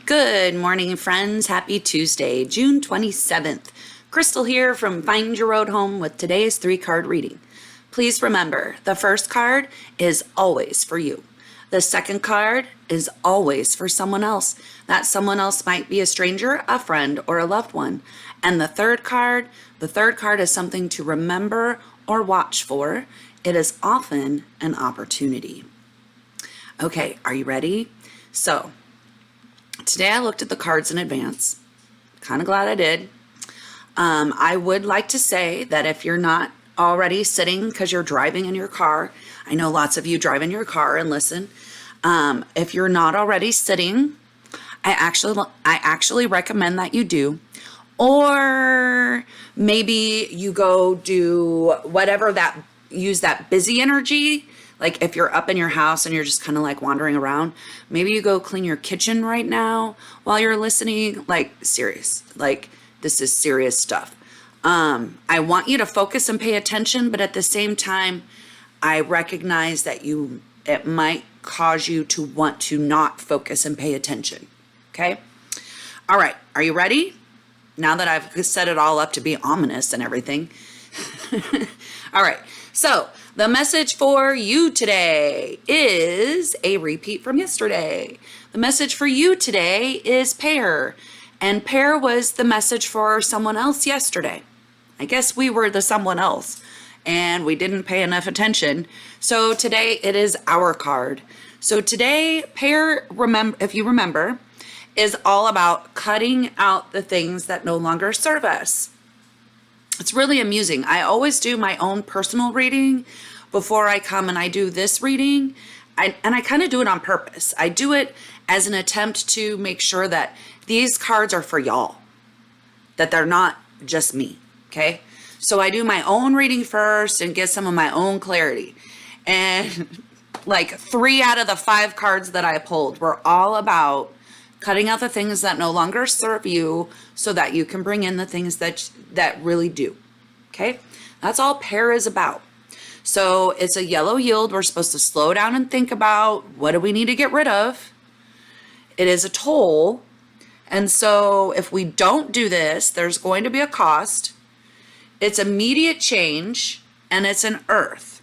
Good morning, friends. Happy Tuesday, June 27th. Crystal here from Find Your Road Home with today's 3-card reading. Please remember, the first card is always for you. The second card is always for someone else. That someone else might be a stranger, a friend, or a loved one. And the third card is something to remember or watch for. It is often an opportunity. Okay, are you ready? So, today I looked at the cards in advance. Kind of glad I did. I would like to say that if you're not already sitting because you're driving in your car, I know lots of you drive in your car and listen. If you're not already sitting, I actually recommend that you do. Or maybe you go do whatever use that busy energy. Like if you're up in your house and you're just kind of like wandering around, maybe you go clean your kitchen right now while you're listening. Like serious, like this is serious stuff. I want you to focus and pay attention, but at the same time, I recognize that it might cause you to want to not focus and pay attention. Okay. All right. Are you ready? Now that I've set it all up to be ominous and everything. All right. So the message for you today is a repeat from yesterday. The message for you today is Pare. And Pare was the message for someone else yesterday. I guess we were the someone else and we didn't pay enough attention. So today it is our card. So today, Pare, if you remember, is all about cutting out the things that no longer serve us. It's really amusing. I always do my own personal reading before I come and I do this reading. I kind of do it on purpose. I do it as an attempt to make sure that these cards are for y'all, that they're not just me, okay? So I do my own reading first and get some of my own clarity. And like 3 out of the 5 cards that I pulled were all about cutting out the things that no longer serve you so that you can bring in the things that really do. Okay? That's all Pare is about. So it's a yellow yield. We're supposed to slow down and think about what do we need to get rid of. It is a toll. And so if we don't do this, there's going to be a cost. It's immediate change and it's an earth.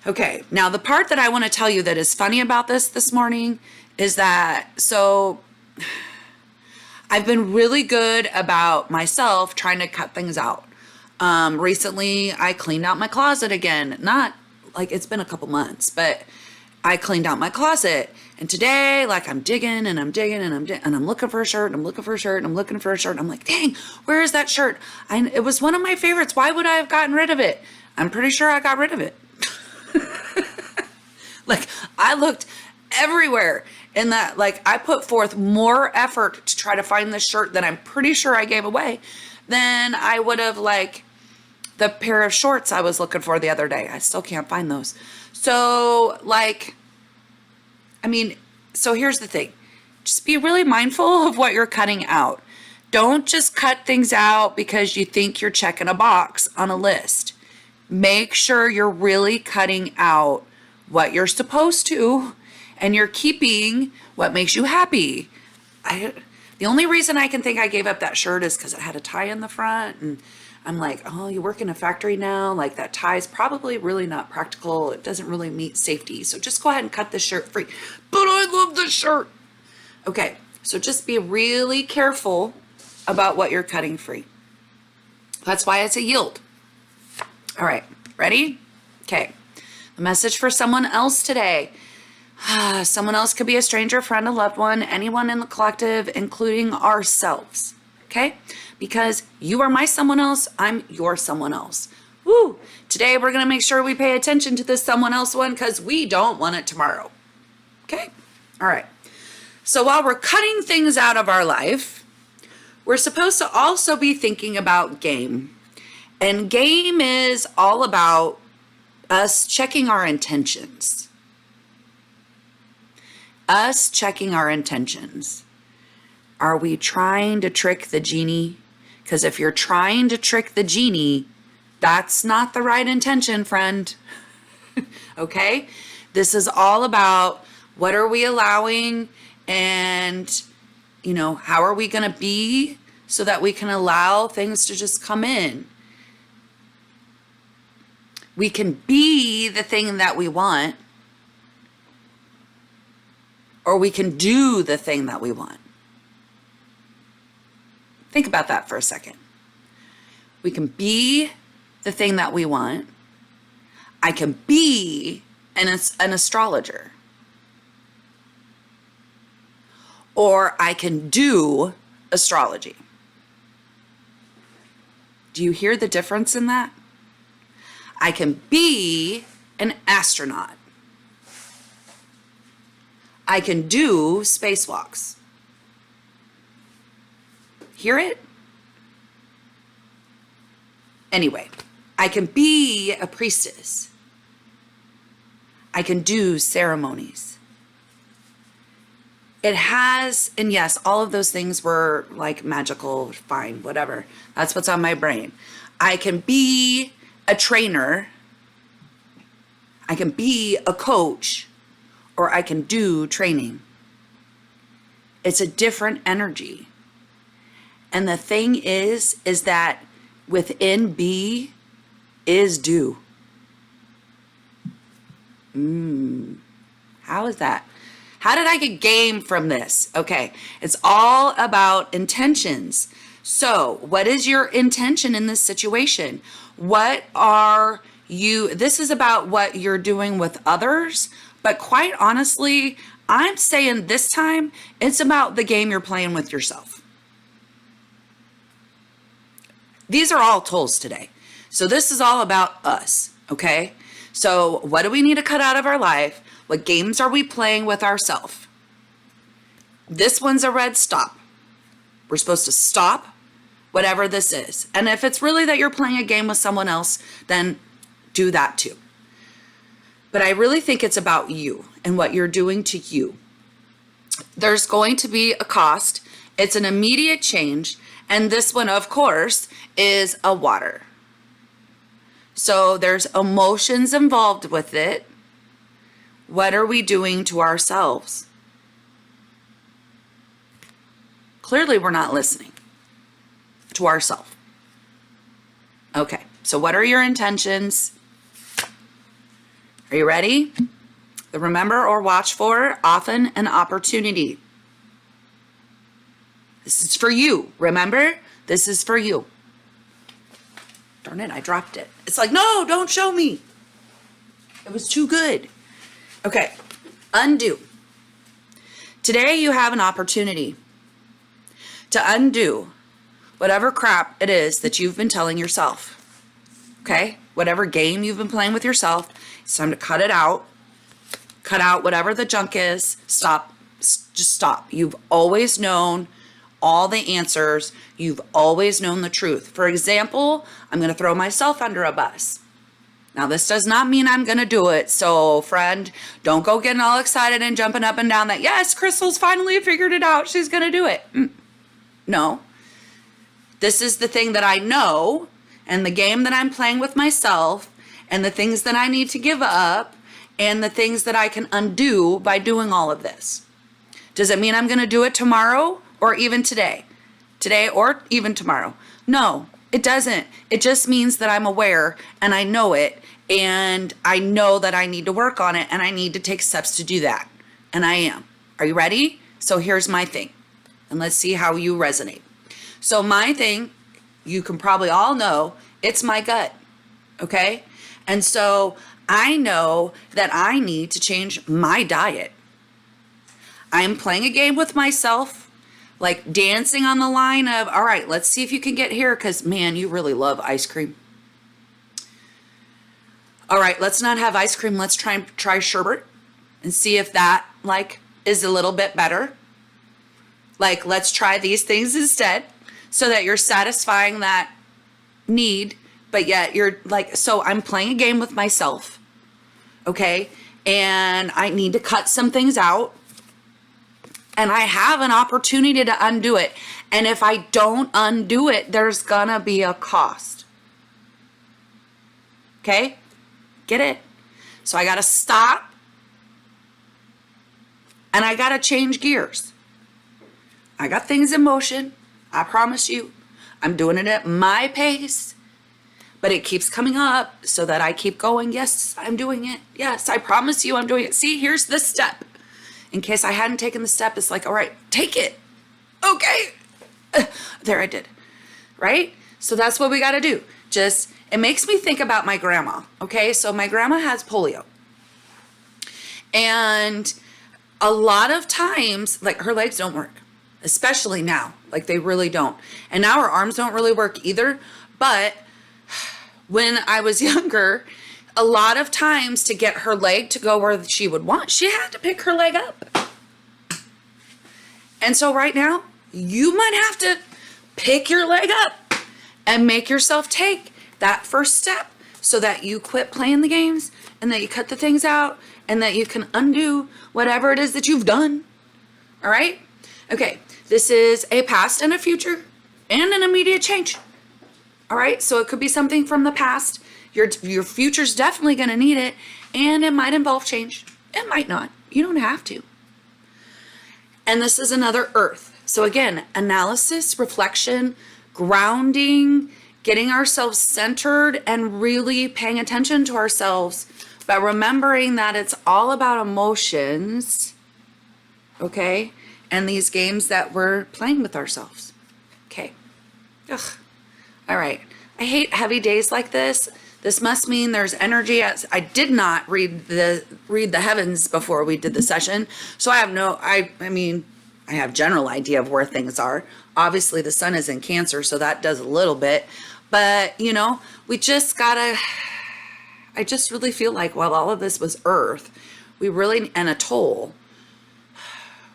Okay, now the part that I want to tell you that is funny about this morning is that, so I've been really good about myself trying to cut things out. Recently I cleaned out my closet again. Not like it's been a couple months, but I cleaned out my closet. And today, like I'm digging and I'm digging and I'm looking for a shirt and I'm looking for a shirt and I'm looking for a shirt. And I'm like, dang, where is that shirt? It was one of my favorites. Why would I have gotten rid of it? I'm pretty sure I got rid of it. Like I looked everywhere in that, like I put forth more effort to try to find this shirt that I'm pretty sure I gave away than I would have like the pair of shorts I was looking for the other day. I still can't find those. So like, so here's the thing. Just be really mindful of what you're cutting out. Don't just cut things out because you think you're checking a box on a list. Make sure you're really cutting out what you're supposed to and you're keeping what makes you happy. The only reason I can think I gave up that shirt is because it had a tie in the front. And I'm like, oh, you work in a factory now? Like that tie is probably really not practical. It doesn't really meet safety. So just go ahead and cut this shirt free. But I love this shirt. Okay, so just be really careful about what you're cutting free. That's why it's a yield. All right, ready? Okay, the message for someone else today. Someone else could be a stranger, friend, a loved one, anyone in the collective, including ourselves, okay? Because you are my someone else, I'm your someone else. Woo! Today we're gonna make sure we pay attention to this someone else one because we don't want it tomorrow, okay? All right, so while we're cutting things out of our life, we're supposed to also be thinking about game. And game is all about us checking our intentions. Us checking our intentions. Are we trying to trick the genie? Because if you're trying to trick the genie, that's not the right intention, friend. Okay? This is all about what are we allowing And, how are we going to be so that we can allow things to just come in? We can be the thing that we want, or we can do the thing that we want. Think about that for a second. We can be the thing that we want. I can be an astrologer. Or I can do astrology. Do you hear the difference in that? I can be an astronaut. I can do spacewalks. Hear it? Anyway, I can be a priestess. I can do ceremonies. It has, and yes, all of those things were like magical, fine, whatever. That's what's on my brain. I can be a trainer. I can be a coach, or I can do training. It's a different energy. And the thing is that within be is do. How is that? How did I get game from this? Okay, it's all about intentions. So, what is your intention in this situation? What are you, this is about what you're doing with others, but quite honestly, I'm saying this time, it's about the game you're playing with yourself. These are all tools today. So this is all about us, okay? So what do we need to cut out of our life? What games are we playing with ourselves? This one's a red stop. We're supposed to stop whatever this is. And if it's really that you're playing a game with someone else, then do that too. But I really think it's about you and what you're doing to you. There's going to be a cost. It's an immediate change. And this one, of course, is a water. So there's emotions involved with it. What are we doing to ourselves? Clearly, we're not listening to ourselves. Okay, so what are your intentions? Are you ready? The remember or watch for, often an opportunity. This is for you. Remember, this is for you. Darn it, I dropped it. It's like, no, don't show me. It was too good. Okay, undo. Today you have an opportunity to undo whatever crap it is that you've been telling yourself. Okay? Whatever game you've been playing with yourself, it's time to cut it out. Cut out whatever the junk is. Stop. Just stop. You've always known all the answers. You've always known the truth. For example, I'm going to throw myself under a bus. Now, this does not mean I'm going to do it. So, friend, don't go getting all excited and jumping up and down that, yes, Crystal's finally figured it out. She's going to do it. No. This is the thing that I know, and the game that I'm playing with myself, and the things that I need to give up, and the things that I can undo by doing all of this. Does it mean I'm going to do it tomorrow or even today? Today or even tomorrow? No, it doesn't. It just means that I'm aware and I know it, and I know that I need to work on it, and I need to take steps to do that. And I am. Are you ready? So here's my thing, and let's see how you resonate. So my thing, you can probably all know, it's my gut, okay? And so I know that I need to change my diet. I'm playing a game with myself, like dancing on the line of, all right, let's see if you can get here, because, man, you really love ice cream. All right, let's not have ice cream. Let's try sherbet and see if that, like, is a little bit better. Like, let's try these things instead so that you're satisfying that need, but yet you're like, so I'm playing a game with myself, okay? And I need to cut some things out, and I have an opportunity to undo it. And if I don't undo it, there's gonna be a cost. Okay? Get it? So I gotta stop. And I got to change gears. I got things in motion. I promise you. I'm doing it at my pace. But it keeps coming up so that I keep going. Yes, I'm doing it. Yes, I promise you I'm doing it. See, here's the step. In case I hadn't taken the step, it's like, all right, take it. Okay. There I did. Right? So that's what we got to do. Just, it makes me think about my grandma. Okay. So my grandma has polio. And a lot of times, like, her legs don't work, especially now. Like, they really don't. And now her arms don't really work either. But when I was younger, a lot of times to get her leg to go where she would want, she had to pick her leg up. And so right now, you might have to pick your leg up and make yourself take that first step so that you quit playing the games and that you cut the things out and that you can undo whatever it is that you've done. All right? Okay, this is a past and a future and an immediate change. All right, so it could be something from the past. Your future's definitely going to need it, and it might involve change. It might not. You don't have to. And this is another earth. So again, analysis, reflection, grounding, getting ourselves centered, and really paying attention to ourselves, but remembering that it's all about emotions, okay? And these games that we're playing with ourselves. Okay. Ugh. All right. I hate heavy days like this. This must mean there's energy. I did not read the heavens before we did the session. So I have I have general idea of where things are. Obviously the sun is in Cancer, so that does a little bit. But, we just gotta, I just really feel like while all of this was Earth, and a toll,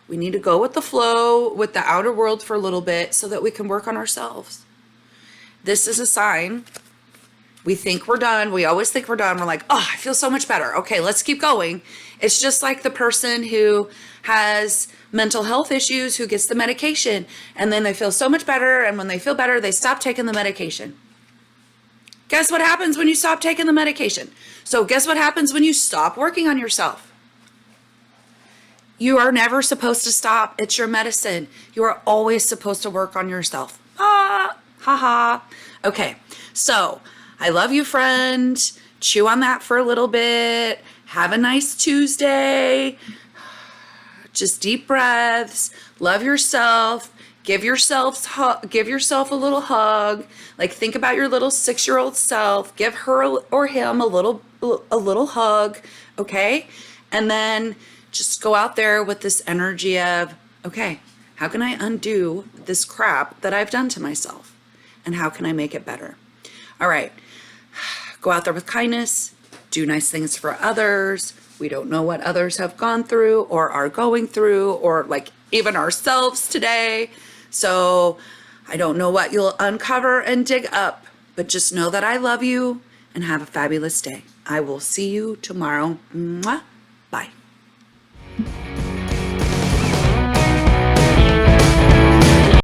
we need to go with the flow with the outer world for a little bit so that we can work on ourselves. This is a sign. We think we're done. We always think we're done. We're like, oh, I feel so much better. Okay, let's keep going. It's just like the person who has mental health issues who gets the medication and then they feel so much better. And when they feel better, they stop taking the medication. Guess what happens when you stop taking the medication? So guess what happens when you stop working on yourself? You are never supposed to stop. It's your medicine. You are always supposed to work on yourself. Ha ha. Okay, so I love you, friend. Chew on that for a little bit. Have a nice Tuesday. Just deep breaths. Love yourself. Give yourself a little hug. Like, think about your little 6-year-old self. Give her or him a little hug, okay? And then just go out there with this energy of, okay, how can I undo this crap that I've done to myself? And how can I make it better? All right. Go out there with kindness. Do nice things for others. We don't know what others have gone through or are going through, or like even ourselves today. So I don't know what you'll uncover and dig up, but just know that I love you and have a fabulous day. I will see you tomorrow. Mwah. Bye.